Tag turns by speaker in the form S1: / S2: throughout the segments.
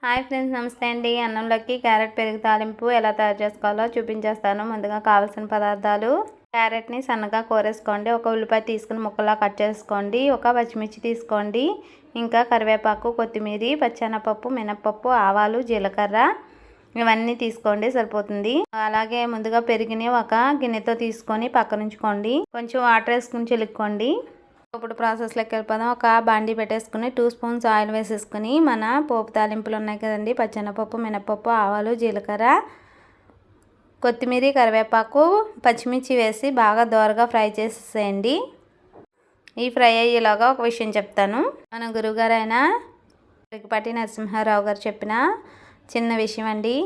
S1: Hi friends, నమస్తే అండి. అన్నంలోకి క్యారెట్ పెరుగు తాలింపు ఎలా తయారు చేసుకోవాలో చూపించేస్తాను. ముందుగా కావాల్సిన పదార్థాలు: క్యారెట్ని సన్నగా కోరేసుకోండి, ఒక ఉల్లిపాయ తీసుకుని ముక్కలా కట్ చేసుకోండి, ఒక పచ్చిమిర్చి తీసుకోండి, ఇంకా కరివేపాకు, కొత్తిమీర, పచ్చెనపప్పు, మినపప్పు, ఆవాలు, జీలకర్ర ఇవన్నీ తీసుకోండి, సరిపోతుంది. అలాగే ముందుగా పెరుగుని ఒక గిన్నెతో తీసుకొని పక్కనుంచుకోండి. కొంచెం వాటర్ వేసుకుని చిలుక్కోండి. ఇప్పుడు ప్రాసెస్లోకి వెళ్ళిపోదాం. ఒక బాండీ పెట్టేసుకుని 2 స్పూన్స్ ఆయిల్ వేసేసుకుని మన పోపు తాలింపులు ఉన్నాయి కదండి, పచ్చెనపప్పు, మినపప్పు, ఆవాలు, జీలకర్ర, కొత్తిమీర, కరివేపాకు, పచ్చిమిర్చి వేసి బాగా దోరగా ఫ్రై చేసేసేయండి. ఈ ఫ్రై అయ్యేలాగా ఒక విషయం చెప్తాను. మన గురువుగారైన రికపాటి నరసింహారావు గారు చెప్పిన చిన్న విషయం అండి.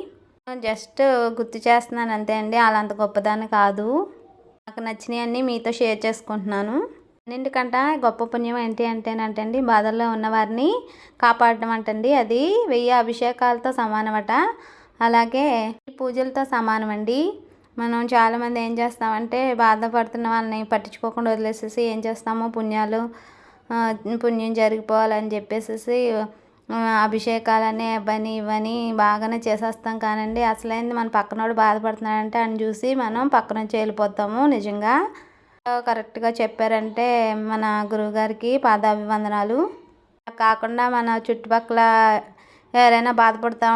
S1: జస్ట్ గుర్తు చేస్తున్నాను అంతే అండి, అలాంత గొప్పదాన్ని కాదు. నాకు నచ్చినవన్నీ మీతో షేర్ చేసుకుంటున్నాను. అన్నింటికంటే గొప్ప పుణ్యం ఏంటి అంటేనంటండి, బాధల్లో ఉన్నవారిని కాపాడడం అంటండి. అది 1000 అభిషేకాలతో సమానమట. అలాగే పూజలతో సమానం అండి. మనం చాలామంది ఏం చేస్తామంటే, బాధపడుతున్న వాళ్ళని పట్టించుకోకుండా వదిలేసేసి ఏం చేస్తామో పుణ్యం జరిగిపోవాలని చెప్పేసి అభిషేకాలని అవని ఇవని బాగానే చేసేస్తాం. కానండి, అసలైంది మన పక్కనోడు బాధపడుతున్నాడంటే అని చూసి మనం పక్క నుంచి వెళ్ళిపోతాము. నిజంగా కరెక్ట్గా చెప్పారంటే మన గురువుగారికి పాదాభివందనాలు. కాకుండా మన చుట్టుపక్కల ఎవరైనా బాధపడుతూ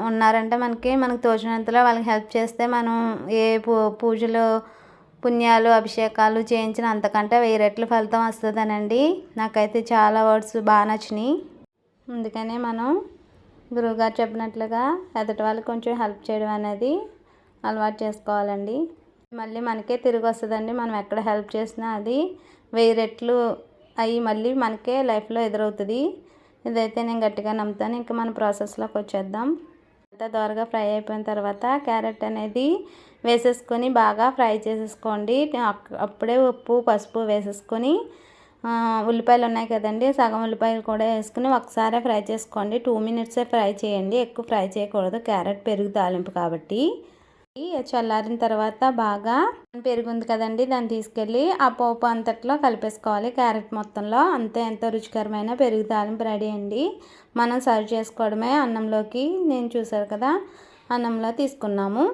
S1: ఉన్నారంటే మనకు తోచినంతలో వాళ్ళకి హెల్ప్ చేస్తే మనం ఏ పూజలు, పుణ్యాలు, అభిషేకాలు చేయించిన అంతకంటే 1000 రెట్లు ఫలితం వస్తుందనండి. నాకైతే చాలా వర్డ్స్ బాగా నచ్చినాయి. అందుకనే మనం గురువుగారు చెప్పినట్లుగా ఎదుటి వాళ్ళకి కొంచెం హెల్ప్ చేయడం అనేది అలవాటు చేసుకోవాలండి. మళ్ళీ మనకే తిరిగి వస్తుందండి. మనం ఎక్కడ హెల్ప్ చేసినా అది 1000 రెట్లు అయ్యి మళ్ళీ మనకే లైఫ్లో ఎదురవుతుంది. ఇదైతే నేను గట్టిగా నమ్ముతాను. ఇంకా మన ప్రాసెస్లోకి వచ్చేద్దాం. అంతా దోరగా ఫ్రై అయిపోయిన తర్వాత క్యారెట్ అనేది వేసేసుకొని బాగా ఫ్రై చేసేసుకోండి. అప్పుడే ఉప్పు, పసుపు వేసేసుకొని ఉల్లిపాయలు ఉన్నాయి కదండి, సగం ఉల్లిపాయలు కూడా వేసుకుని ఒకసారి ఫ్రై చేసుకోండి. 2 మినిట్సే ఫ్రై చేయండి, ఎక్కువ ఫ్రై చేయకూడదు. క్యారెట్ పెరుగు తాలింపు కాబట్టి. చల్లారిన తర్వాత బాగా పెరుగు ఉంది కదండి, దాన్ని తీసుకెళ్ళి ఆ పోపు అంతట్లో కలిపేసుకోవాలి క్యారెట్ మొత్తంలో. అంతే, ఎంతో రుచికరమైన పెరుగు తాలింపు రెడీ అండి. మనం సర్వ్ చేసుకోవడమే అన్నంలోకి. నేను చూసారు కదా, అన్నంలో తీసుకున్నాము.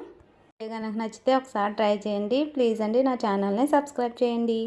S1: కనుక నచ్చితే ఒకసారి ట్రై చేయండి ప్లీజ్ అండి. నా ఛానల్ని సబ్స్క్రైబ్ చేయండి.